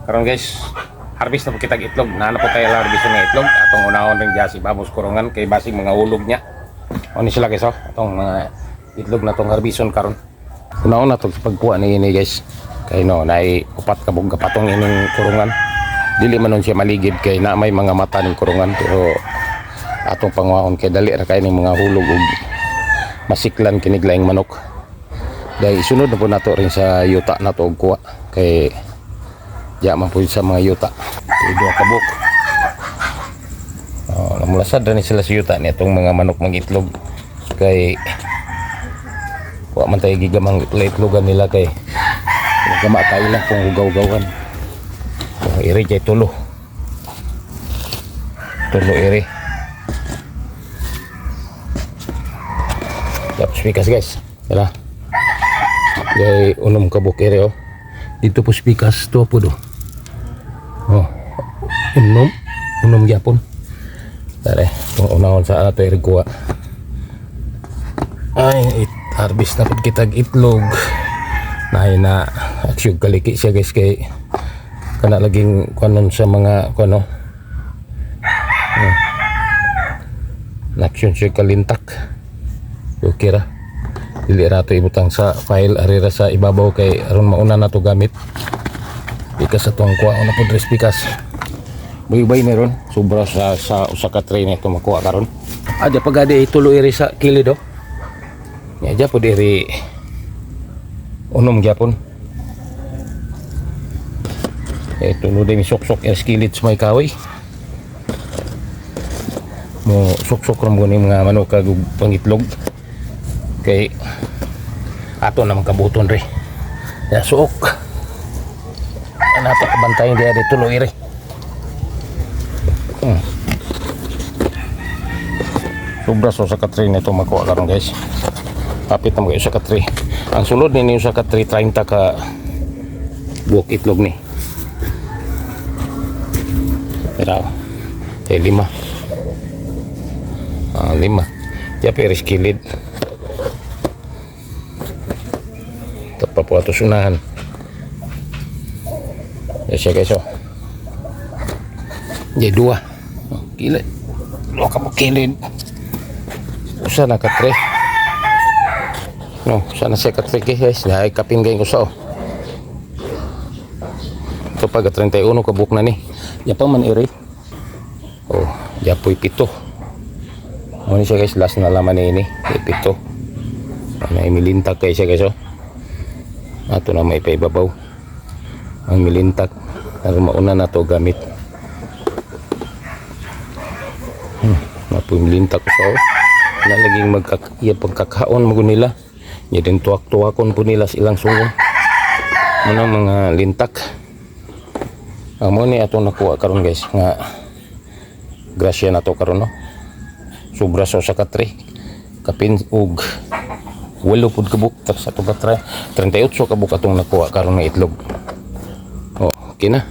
Karon guys, harvest na po kitag itlog. Naano po tayo harvest ng itlog. Atong unahon ring diya si Babos Kurungan kay basig mga ulog niya. O ni sila guys, oh. Atong mga itlog na tong harbison karon. Unahon na to sa pagkuha ni ini guys. Kay no, naay upat ka bug kapatong ining kurungan. Dili man nun siya maligid kay na may mga mata ning kurungan, pero atong panguhon kay dali ra kay ning mga hulog ug masiklan kinig laing manok. Dahil sunod na po nato rin sa yuta na to og kuha kay diya man po sa mga yuta. Kay duha ka buk. Namulasad na ni sila sa yuta ni itong mga manok mag-itlog kay wa man tayo gigamang itlogan nila kay gama tayo lang kung hugaw-gawan. Iri jay tulo iri. Tapos pikas guys, tara jay unom ka buk iri, oh. Dito po pikas to po do, oh, unom gyapon. Tara kung unahon sa ato iri kuha ay harvest na po kitag itlog na aksyon kaliki siya guys kay kana laging kanon sa mga kano aksyon siya kalintak okay ra dili ra to ibutang sa file arira sa ibabaw kay aron mauna na to gamit pikas sa tuang kuha na po dress pikas bay meron sobra sa usa ka tray nito makuha karon adya pagadi itulo iri sa kilid, oh. Adya po diri unom gyapon. Tulo din sok-sok skillet sa may kahoy. Mo sok-sok ram guni mga manok kag pangitlog. Kay ato naman kabuton re. Ya suok. Ana pa kabantayin dia dito tulo ire. Sobra so sa katri nito makuha karon guys. Kapit na mga sa katri. Ang sulod ni sa katri 30 ka buok itlog ni. Pero eh 5. 5. Ya peris kilid. Tapos po ato sunahan. Ya siya guys, oh. Jadi 2. Kilid. 2 ka po kilid. Usa na katri. No, sana siya katriki guys, dahil kapinggay ko sa, oh. Ito pag 31 kabuk na ni. Yapang man iri. Oh, yapoy 7. Ano siya guys, last na laman ni ini. 7. Ano imilintak kay siya guys, oh. Ato na may paibabaw. Ang milintak. Pero mauna na to gamit. Mapoy milintak ko sa, oh. Nalaging pagkakaon mo nila. Jadi tuwak-tuwakon po nila silang sungo. Muna mga lintak. Amo ni ato nakuha karon guys nga grasya na to karon, no. Sobra sa katri. Kapin ug 8 pud kabuk sa to ka 38 kabuk atong nakuha karon nga itlog. Oh, okay na.